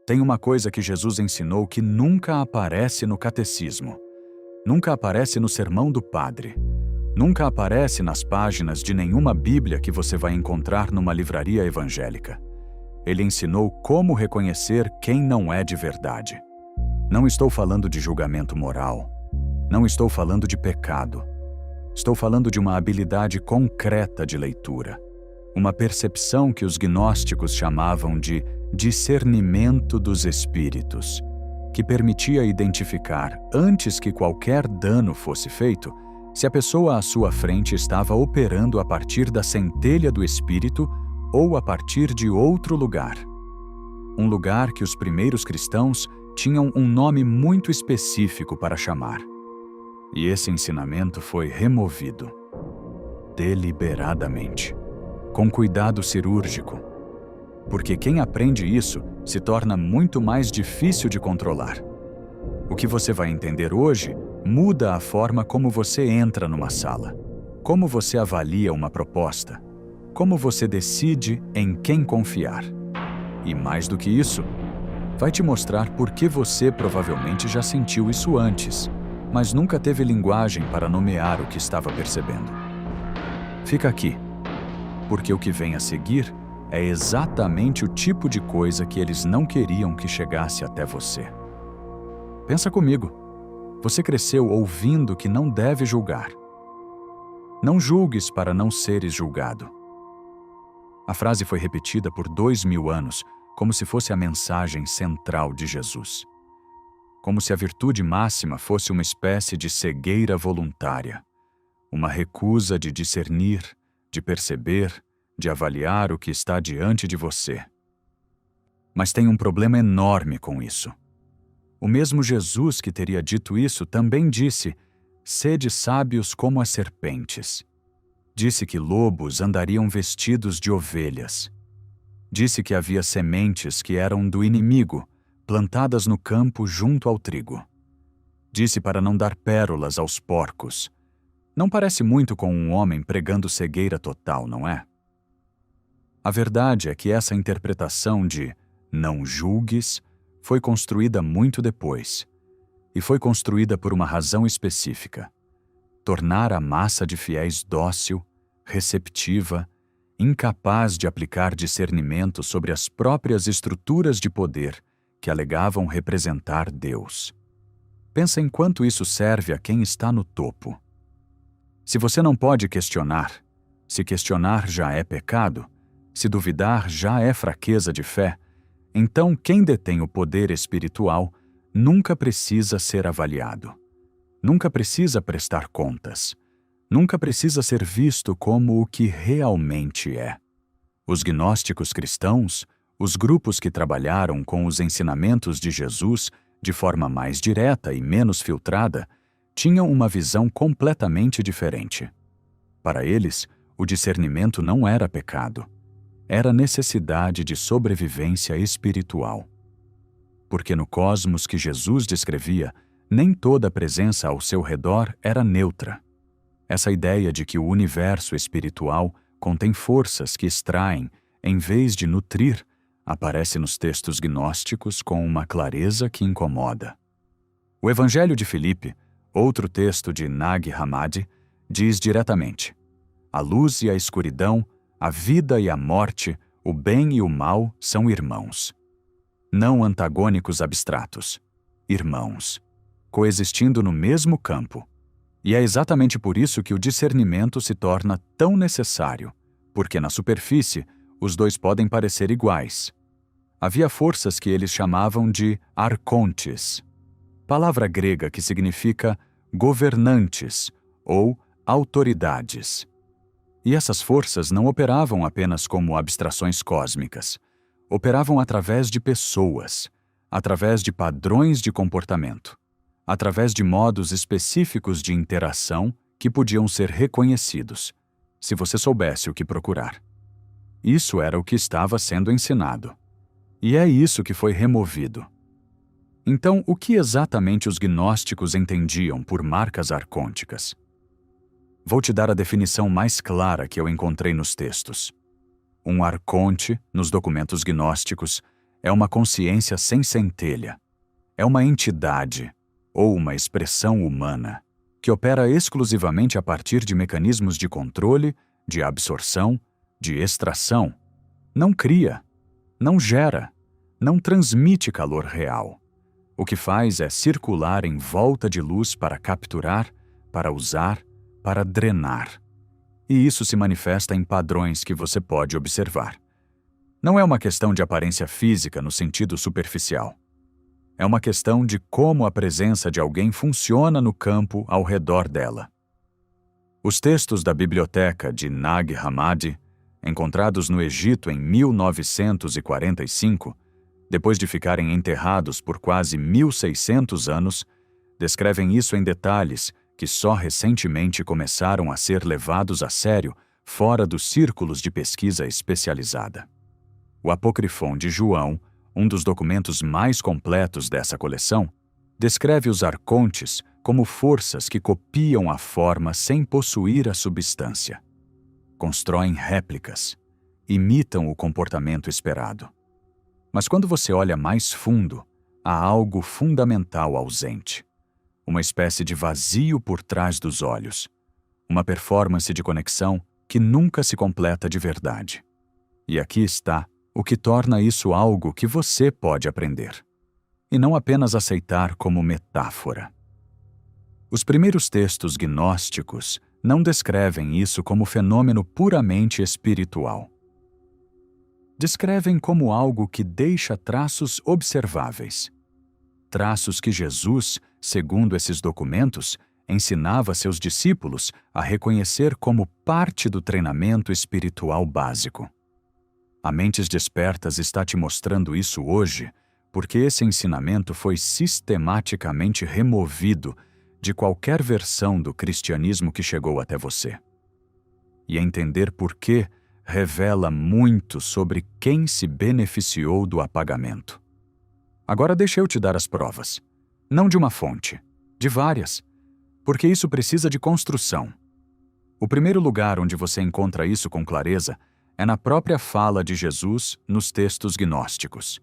Tem uma coisa que Jesus ensinou que nunca aparece no catecismo, nunca aparece no sermão do padre, nunca aparece nas páginas de nenhuma Bíblia que você vai encontrar numa livraria evangélica. Ele ensinou como reconhecer quem não é de verdade. Não estou falando de julgamento moral. Não estou falando de pecado. Estou falando de uma habilidade concreta de leitura. Uma percepção que os gnósticos chamavam de discernimento dos espíritos, que permitia identificar, antes que qualquer dano fosse feito, se a pessoa à sua frente estava operando a partir da centelha do espírito ou a partir de outro lugar. Um lugar que os primeiros cristãos tinham um nome muito específico para chamar. E esse ensinamento foi removido, deliberadamente, com cuidado cirúrgico, porque quem aprende isso se torna muito mais difícil de controlar. O que você vai entender hoje muda a forma como você entra numa sala, como você avalia uma proposta, como você decide em quem confiar. E mais do que isso, vai te mostrar por que você provavelmente já sentiu isso antes, mas nunca teve linguagem para nomear o que estava percebendo. Fica aqui, porque o que vem a seguir é exatamente o tipo de coisa que eles não queriam que chegasse até você. Pensa comigo. Você cresceu ouvindo que não deve julgar. Não julgues para não seres julgado. A frase foi repetida por 2000 anos, como se fosse a mensagem central de Jesus. Como se a virtude máxima fosse uma espécie de cegueira voluntária, uma recusa de discernir, de perceber, de avaliar o que está diante de você. Mas tem um problema enorme com isso. O mesmo Jesus que teria dito isso também disse: sede sábios como as serpentes. Disse que lobos andariam vestidos de ovelhas. Disse que havia sementes que eram do inimigo, plantadas no campo junto ao trigo. Disse para não dar pérolas aos porcos. Não parece muito com um homem pregando cegueira total, não é? A verdade é que essa interpretação de não julgues foi construída muito depois. E foi construída por uma razão específica: tornar a massa de fiéis dócil, receptiva, incapaz de aplicar discernimento sobre as próprias estruturas de poder que alegavam representar Deus. Pensa em quanto isso serve a quem está no topo. Se você não pode questionar, se questionar já é pecado, se duvidar já é fraqueza de fé, então quem detém o poder espiritual nunca precisa ser avaliado, nunca precisa prestar contas, nunca precisa ser visto como o que realmente é. Os gnósticos cristãos, os grupos que trabalharam com os ensinamentos de Jesus de forma mais direta e menos filtrada, tinham uma visão completamente diferente. Para eles, o discernimento não era pecado. Era necessidade de sobrevivência espiritual. Porque no cosmos que Jesus descrevia, nem toda a presença ao seu redor era neutra. Essa ideia de que o universo espiritual contém forças que extraem, em vez de nutrir, aparece nos textos gnósticos com uma clareza que incomoda. O Evangelho de Filipe, outro texto de Nag Hammadi, diz diretamente: a luz e a escuridão, a vida e a morte, o bem e o mal são irmãos. Não antagônicos abstratos, irmãos, coexistindo no mesmo campo. E é exatamente por isso que o discernimento se torna tão necessário, porque na superfície os dois podem parecer iguais. Havia forças que eles chamavam de arcontes, palavra grega que significa governantes ou autoridades. E essas forças não operavam apenas como abstrações cósmicas. Operavam através de pessoas, através de padrões de comportamento, através de modos específicos de interação que podiam ser reconhecidos, se você soubesse o que procurar. Isso era o que estava sendo ensinado. E é isso que foi removido. Então, o que exatamente os gnósticos entendiam por marcas arcônticas? Vou te dar a definição mais clara que eu encontrei nos textos. Um arconte, nos documentos gnósticos, É uma consciência sem centelha. É uma entidade, ou uma expressão humana, que opera exclusivamente a partir de mecanismos de controle, de absorção, de extração. Não cria, não gera, não transmite calor real. O que faz é circular em volta de luz para capturar, para usar, para drenar. E isso se manifesta em padrões que você pode observar. Não é uma questão de aparência física no sentido superficial. É uma questão de como a presença de alguém funciona no campo ao redor dela. Os textos da biblioteca de Nag Hammadi, encontrados no Egito em 1945, depois de ficarem enterrados por quase 1.600 anos, descrevem isso em detalhes que só recentemente começaram a ser levados a sério fora dos círculos de pesquisa especializada. O Apócrifon de João, um dos documentos mais completos dessa coleção, descreve os arcontes como forças que copiam a forma sem possuir a substância. Constroem réplicas, imitam o comportamento esperado. Mas quando você olha mais fundo, há algo fundamental ausente. Uma espécie de vazio por trás dos olhos. Uma performance de conexão que nunca se completa de verdade. E aqui está o que torna isso algo que você pode aprender. E não apenas aceitar como metáfora. Os primeiros textos gnósticos não descrevem isso como fenômeno puramente espiritual. Descrevem como algo que deixa traços observáveis. Traços que Jesus, segundo esses documentos, ensinava seus discípulos a reconhecer como parte do treinamento espiritual básico. A Mentes Despertas está te mostrando isso hoje porque esse ensinamento foi sistematicamente removido de qualquer versão do cristianismo que chegou até você. E entender por quê revela muito sobre quem se beneficiou do apagamento. Agora deixa eu te dar as provas. Não de uma fonte, de várias, porque isso precisa de construção. O primeiro lugar onde você encontra isso com clareza é na própria fala de Jesus nos textos gnósticos.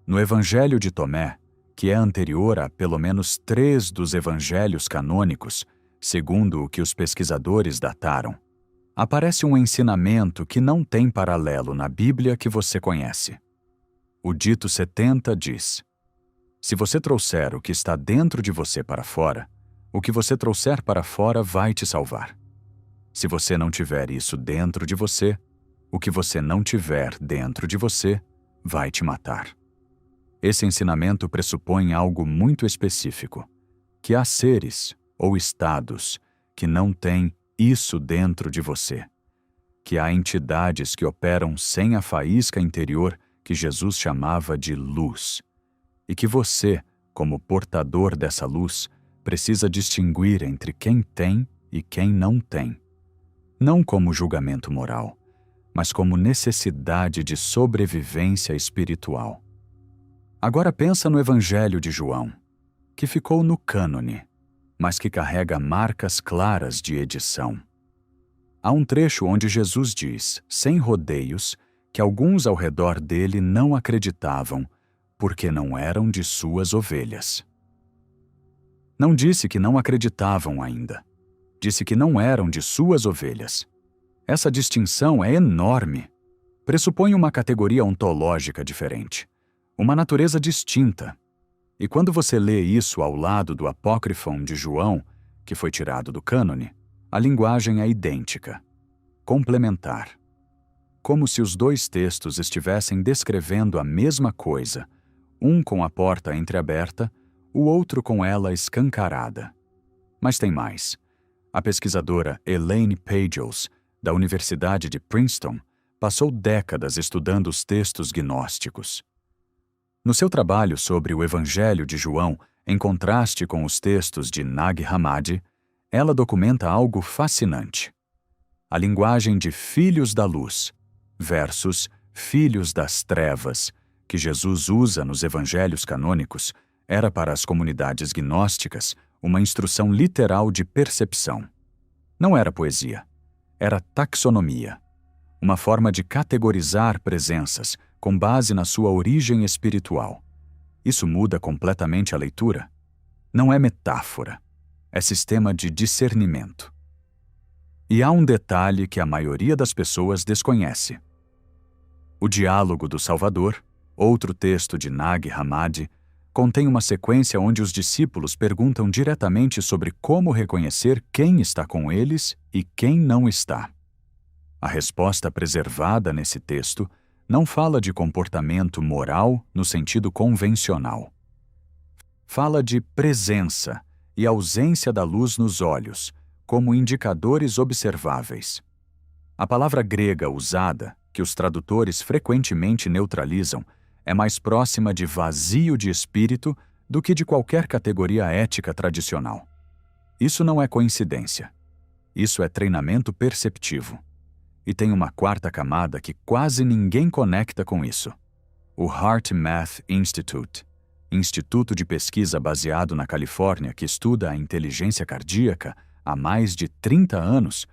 No Evangelho de Tomé, que é anterior a pelo menos 3 dos evangelhos canônicos, segundo o que os pesquisadores dataram, aparece um ensinamento que não tem paralelo na Bíblia que você conhece. O dito 70 diz: se você trouxer o que está dentro de você para fora, o que você trouxer para fora vai te salvar. Se você não tiver isso dentro de você, o que você não tiver dentro de você vai te matar. Esse ensinamento pressupõe algo muito específico, que há seres ou estados que não têm isso dentro de você, que há entidades que operam sem a faísca interior que Jesus chamava de luz, e que você, como portador dessa luz, precisa distinguir entre quem tem e quem não tem. Não como julgamento moral, mas como necessidade de sobrevivência espiritual. Agora pensa no Evangelho de João, que ficou no cânone, mas que carrega marcas claras de edição. Há um trecho onde Jesus diz, sem rodeios, que alguns ao redor dele não acreditavam, porque não eram de suas ovelhas. Não disse que não acreditavam ainda. Disse que não eram de suas ovelhas. Essa distinção é enorme. Pressupõe uma categoria ontológica diferente, uma natureza distinta. E quando você lê isso ao lado do Apócrifon de João, que foi tirado do cânone, a linguagem é idêntica, complementar. Como se os dois textos estivessem descrevendo a mesma coisa, um com a porta entreaberta, o outro com ela escancarada. Mas tem mais. A pesquisadora Elaine Pagels, da Universidade de Princeton, passou décadas estudando os textos gnósticos. No seu trabalho sobre o Evangelho de João, em contraste com os textos de Nag Hammadi, ela documenta algo fascinante. A linguagem de filhos da luz versus filhos das trevas, que Jesus usa nos evangelhos canônicos, era para as comunidades gnósticas uma instrução literal de percepção. Não era poesia, era taxonomia, uma forma de categorizar presenças com base na sua origem espiritual. Isso muda completamente a leitura. Não é metáfora, é sistema de discernimento. E há um detalhe que a maioria das pessoas desconhece. O Diálogo do Salvador, outro texto de Nag Hammadi, contém uma sequência onde os discípulos perguntam diretamente sobre como reconhecer quem está com eles e quem não está. A resposta preservada nesse texto não fala de comportamento moral no sentido convencional. Fala de presença e ausência da luz nos olhos, como indicadores observáveis. A palavra grega usada, que os tradutores frequentemente neutralizam, é mais próxima de vazio de espírito do que de qualquer categoria ética tradicional. Isso não é coincidência. Isso é treinamento perceptivo. E tem uma quarta camada que quase ninguém conecta com isso. O HeartMath Institute, instituto de pesquisa baseado na Califórnia que estuda a inteligência cardíaca há mais de 30 anos,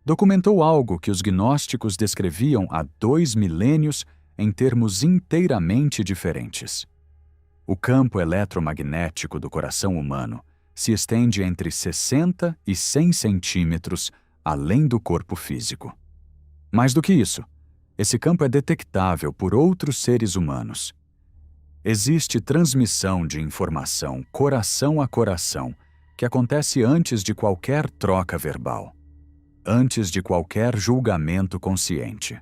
documentou algo que os gnósticos descreviam há 2 milênios em termos inteiramente diferentes. O campo eletromagnético do coração humano se estende entre 60 e 100 centímetros além do corpo físico. Mais do que isso, esse campo é detectável por outros seres humanos. Existe transmissão de informação coração a coração que acontece antes de qualquer troca verbal, antes de qualquer julgamento consciente.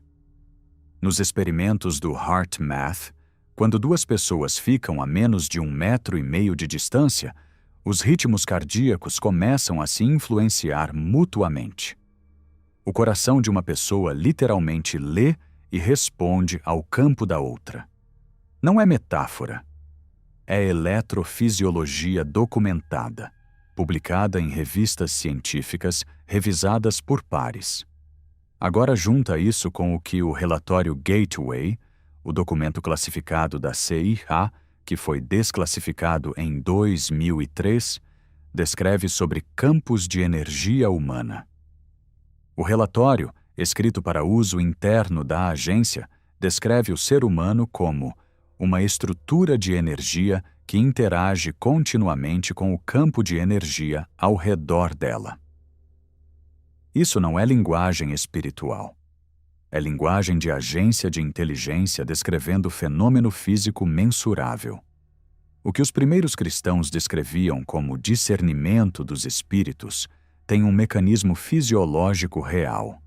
Nos experimentos do HeartMath, quando 2 pessoas ficam a menos de 1,5 metro de distância, os ritmos cardíacos começam a se influenciar mutuamente. O coração de uma pessoa literalmente lê e responde ao campo da outra. Não é metáfora. É eletrofisiologia documentada, publicada em revistas científicas revisadas por pares. Agora junta isso com o que o relatório Gateway, o documento classificado da CIA, que foi desclassificado em 2003, descreve sobre campos de energia humana. O relatório, escrito para uso interno da agência, descreve o ser humano como uma estrutura de energia que interage continuamente com o campo de energia ao redor dela. Isso não é linguagem espiritual. É linguagem de agência de inteligência descrevendo fenômeno físico mensurável. O que os primeiros cristãos descreviam como discernimento dos espíritos tem um mecanismo fisiológico real.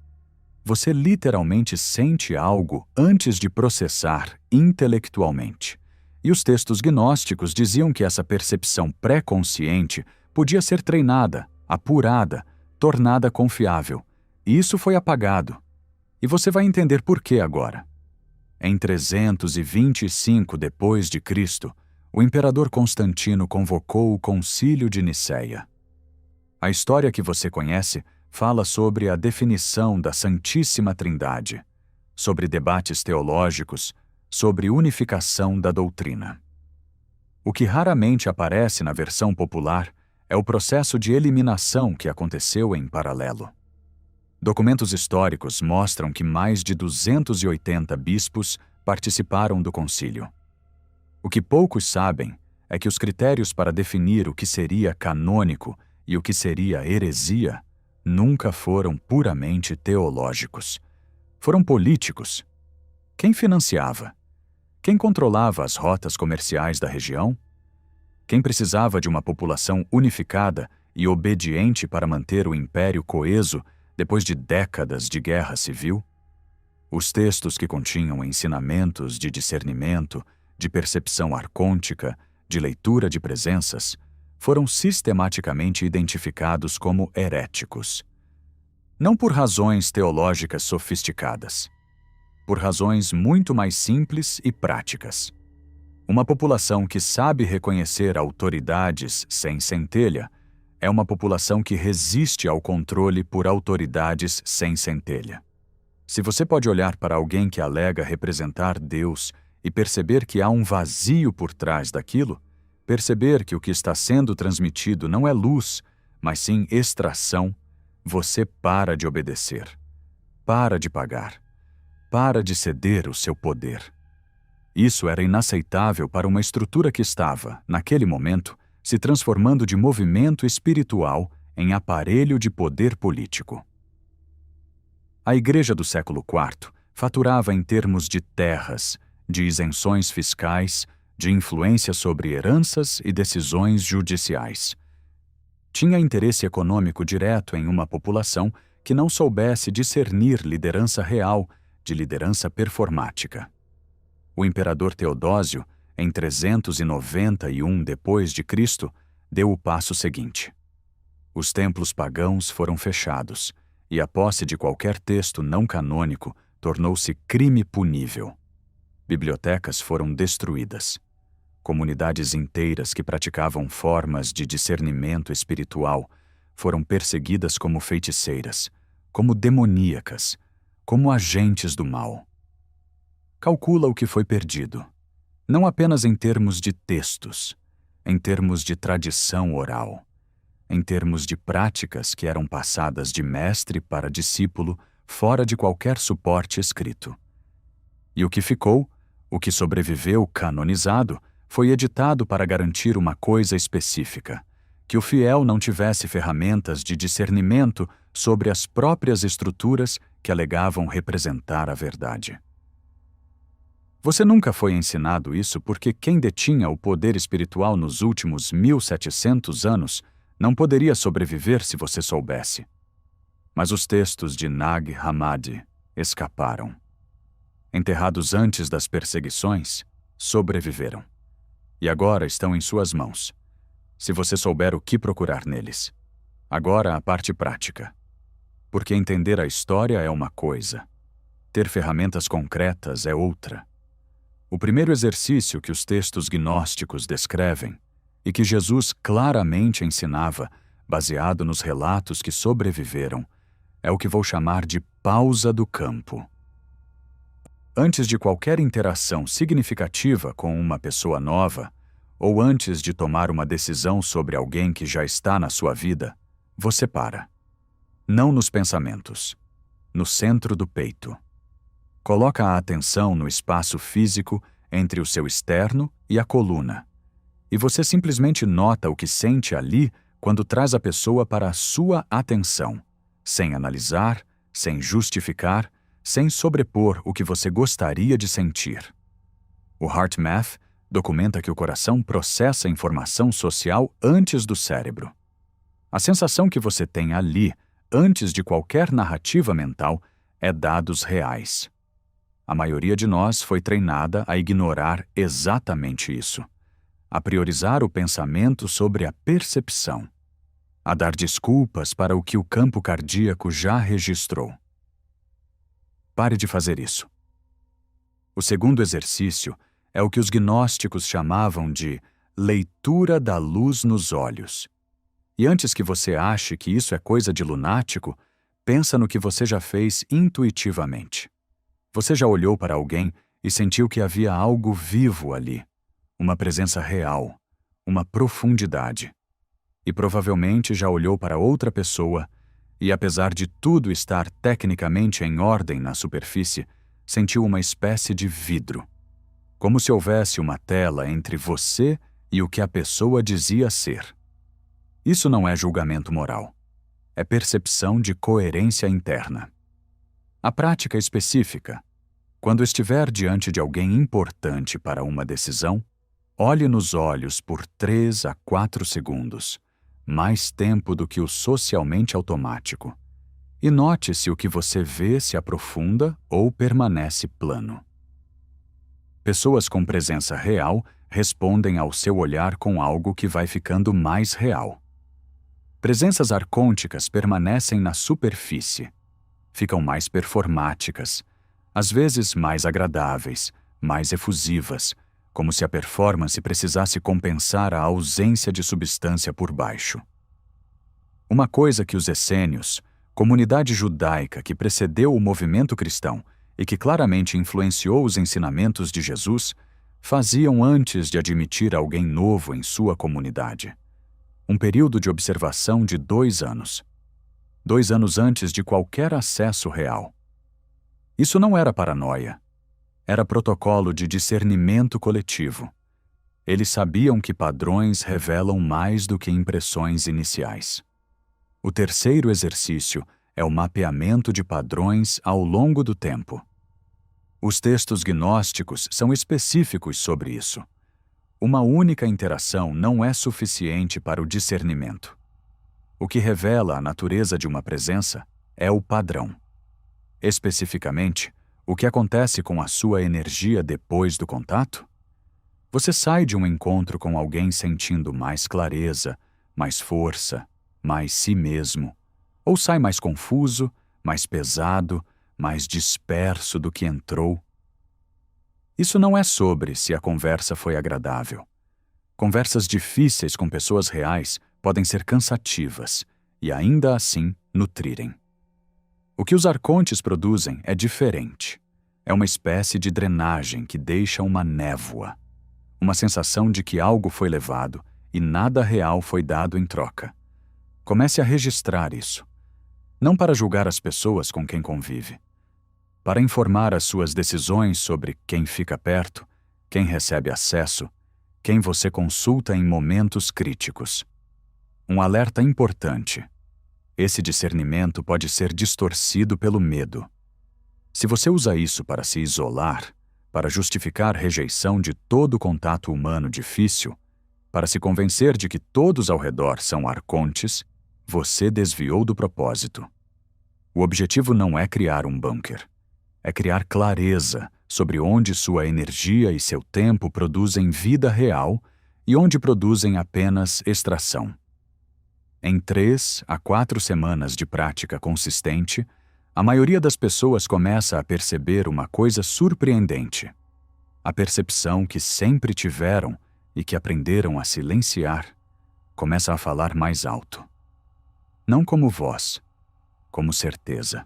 Você literalmente sente algo antes de processar intelectualmente. E os textos gnósticos diziam que essa percepção pré-consciente podia ser treinada, apurada, tornada confiável. E isso foi apagado. E você vai entender por que agora. Em 325 depois de Cristo, o imperador Constantino convocou o Concílio de Nicéia. A história que você conhece fala sobre a definição da Santíssima Trindade, sobre debates teológicos, sobre unificação da doutrina. O que raramente aparece na versão popular é o processo de eliminação que aconteceu em paralelo. Documentos históricos mostram que mais de 280 bispos participaram do concílio. O que poucos sabem é que os critérios para definir o que seria canônico e o que seria heresia nunca foram puramente teológicos. Foram políticos. Quem financiava? Quem controlava as rotas comerciais da região? Quem precisava de uma população unificada e obediente para manter o império coeso depois de décadas de guerra civil? Os textos que continham ensinamentos de discernimento, de percepção arcôntica, de leitura de presenças, foram sistematicamente identificados como heréticos. Não por razões teológicas sofisticadas, por razões muito mais simples e práticas. Uma população que sabe reconhecer autoridades sem centelha é uma população que resiste ao controle por autoridades sem centelha. Se você pode olhar para alguém que alega representar Deus e perceber que há um vazio por trás daquilo, perceber que o que está sendo transmitido não é luz, mas sim extração, você para de obedecer, para de pagar, para de ceder o seu poder. Isso era inaceitável para uma estrutura que estava, naquele momento, se transformando de movimento espiritual em aparelho de poder político. A Igreja do século IV faturava em termos de terras, de isenções fiscais, de influência sobre heranças e decisões judiciais. Tinha interesse econômico direto em uma população que não soubesse discernir liderança real de liderança performática. O imperador Teodósio, em 391 d.C., deu o passo seguinte. Os templos pagãos foram fechados, e a posse de qualquer texto não canônico tornou-se crime punível. Bibliotecas foram destruídas. Comunidades inteiras que praticavam formas de discernimento espiritual foram perseguidas como feiticeiras, como demoníacas, como agentes do mal. Calcula o que foi perdido, não apenas em termos de textos, em termos de tradição oral, em termos de práticas que eram passadas de mestre para discípulo fora de qualquer suporte escrito. E o que ficou, o que sobreviveu canonizado, foi editado para garantir uma coisa específica: que o fiel não tivesse ferramentas de discernimento sobre as próprias estruturas que alegavam representar a verdade. Você nunca foi ensinado isso porque quem detinha o poder espiritual nos últimos 1700 anos não poderia sobreviver se você soubesse. Mas os textos de Nag Hammadi escaparam. Enterrados antes das perseguições, sobreviveram. E agora estão em suas mãos, se você souber o que procurar neles. Agora a parte prática. Porque entender a história é uma coisa, ter ferramentas concretas é outra. O primeiro exercício que os textos gnósticos descrevem, e que Jesus claramente ensinava, baseado nos relatos que sobreviveram, é o que vou chamar de pausa do campo. Antes de qualquer interação significativa com uma pessoa nova, ou antes de tomar uma decisão sobre alguém que já está na sua vida, você para. Não nos pensamentos, no centro do peito. Coloca a atenção no espaço físico entre o seu externo e a coluna, e você simplesmente nota o que sente ali quando traz a pessoa para a sua atenção, sem analisar, sem justificar, sem sobrepor o que você gostaria de sentir. O HeartMath documenta que o coração processa informação social antes do cérebro. A sensação que você tem ali, antes de qualquer narrativa mental, é dados reais. A maioria de nós foi treinada a ignorar exatamente isso, a priorizar o pensamento sobre a percepção, a dar desculpas para o que o campo cardíaco já registrou. Pare de fazer isso. O segundo exercício é o que os gnósticos chamavam de leitura da luz nos olhos. E antes que você ache que isso é coisa de lunático, pensa no que você já fez intuitivamente. Você já olhou para alguém e sentiu que havia algo vivo ali, uma presença real, uma profundidade. E provavelmente já olhou para outra pessoa e, apesar de tudo estar tecnicamente em ordem na superfície, sentiu uma espécie de vidro, como se houvesse uma tela entre você e o que a pessoa dizia ser. Isso não é julgamento moral. É percepção de coerência interna. A prática específica. Quando estiver diante de alguém importante para uma decisão, olhe nos olhos por 3 a 4 segundos, mais tempo do que o socialmente automático, e note se o que você vê se aprofunda ou permanece plano. Pessoas com presença real respondem ao seu olhar com algo que vai ficando mais real. Presenças arcônticas permanecem na superfície, ficam mais performáticas, às vezes mais agradáveis, mais efusivas, como se a performance precisasse compensar a ausência de substância por baixo. Uma coisa que os essênios, comunidade judaica que precedeu o movimento cristão e que claramente influenciou os ensinamentos de Jesus, faziam antes de admitir alguém novo em sua comunidade. Um período de observação de 2 anos. 2 anos antes de qualquer acesso real. Isso não era paranoia. era protocolo de discernimento coletivo. Eles sabiam que padrões revelam mais do que impressões iniciais. O terceiro exercício é o mapeamento de padrões ao longo do tempo. Os textos gnósticos são específicos sobre isso. Uma única interação não é suficiente para o discernimento. O que revela a natureza de uma presença é o padrão. Especificamente, o que acontece com a sua energia depois do contato? Você sai de um encontro com alguém sentindo mais clareza, mais força, mais si mesmo, ou sai mais confuso, mais pesado, mais disperso do que entrou? Isso não é sobre se a conversa foi agradável. Conversas difíceis com pessoas reais podem ser cansativas e, ainda assim, nutrirem. O que os arcontes produzem é diferente. É uma espécie de drenagem que deixa uma névoa, uma sensação de que algo foi levado e nada real foi dado em troca. Comece a registrar isso, não para julgar as pessoas com quem convive, para informar as suas decisões sobre quem fica perto, quem recebe acesso, quem você consulta em momentos críticos. Um alerta importante. Esse discernimento pode ser distorcido pelo medo. Se você usa isso para se isolar, para justificar rejeição de todo contato humano difícil, para se convencer de que todos ao redor são arcontes, você desviou do propósito. O objetivo não é criar um bunker. É criar clareza sobre onde sua energia e seu tempo produzem vida real e onde produzem apenas extração. Em 3 a 4 semanas de prática consistente, a maioria das pessoas começa a perceber uma coisa surpreendente. A percepção que sempre tiveram e que aprenderam a silenciar começa a falar mais alto. Não como voz, como certeza.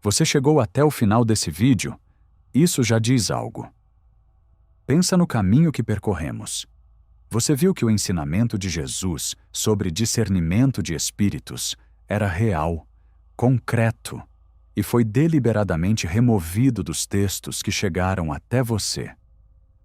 Você chegou até o final desse vídeo? Isso já diz algo. Pensa no caminho que percorremos. Você viu que o ensinamento de Jesus sobre discernimento de espíritos era real, concreto, e foi deliberadamente removido dos textos que chegaram até você.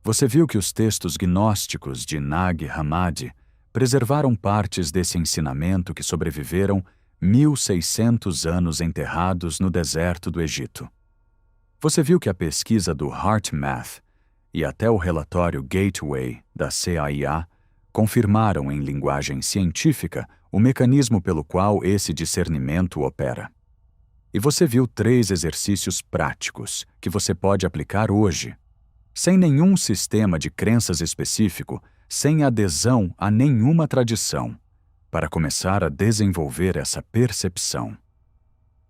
Você viu que os textos gnósticos de Nag Hammadi preservaram partes desse ensinamento que sobreviveram 1.600 anos enterrados no deserto do Egito. Você viu que a pesquisa do HeartMath e até o relatório Gateway da CIA confirmaram em linguagem científica o mecanismo pelo qual esse discernimento opera. E você viu 3 exercícios práticos que você pode aplicar hoje, sem nenhum sistema de crenças específico, sem adesão a nenhuma tradição, para começar a desenvolver essa percepção.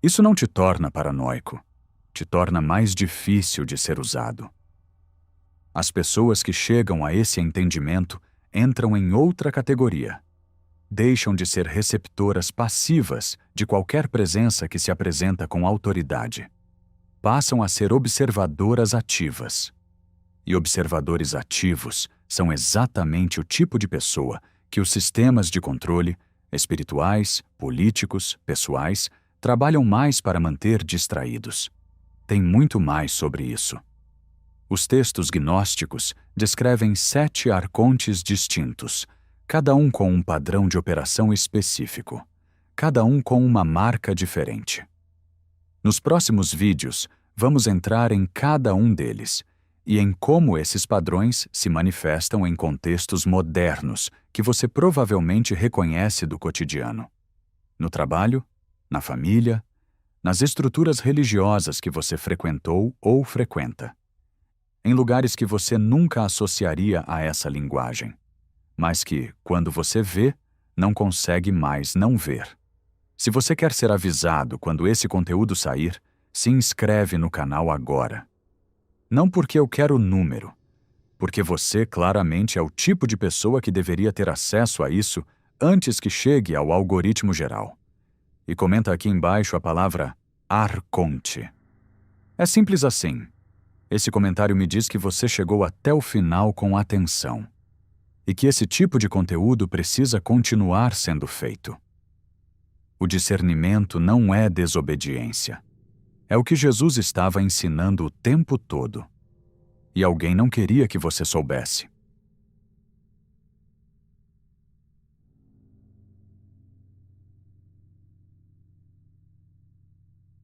Isso não te torna paranoico, te torna mais difícil de ser usado. As pessoas que chegam a esse entendimento entram em outra categoria. Deixam de ser receptoras passivas de qualquer presença que se apresenta com autoridade. Passam a ser observadoras ativas. E observadores ativos são exatamente o tipo de pessoa que os sistemas de controle, espirituais, políticos, pessoais, trabalham mais para manter distraídos. Tem muito mais sobre isso. Os textos gnósticos descrevem 7 arcontes distintos, cada um com um padrão de operação específico, cada um com uma marca diferente. Nos próximos vídeos, vamos entrar em cada um deles e em como esses padrões se manifestam em contextos modernos que você provavelmente reconhece do cotidiano. No trabalho, na família, nas estruturas religiosas que você frequentou ou frequenta. Em lugares que você nunca associaria a essa linguagem, mas que, quando você vê, não consegue mais não ver. Se você quer ser avisado quando esse conteúdo sair, se inscreve no canal agora. Não porque eu quero o número, porque você claramente é o tipo de pessoa que deveria ter acesso a isso antes que chegue ao algoritmo geral. E comenta aqui embaixo a palavra arconte. É simples assim. Esse comentário me diz que você chegou até o final com atenção e que esse tipo de conteúdo precisa continuar sendo feito. O discernimento não é desobediência. É o que Jesus estava ensinando o tempo todo. E alguém não queria que você soubesse.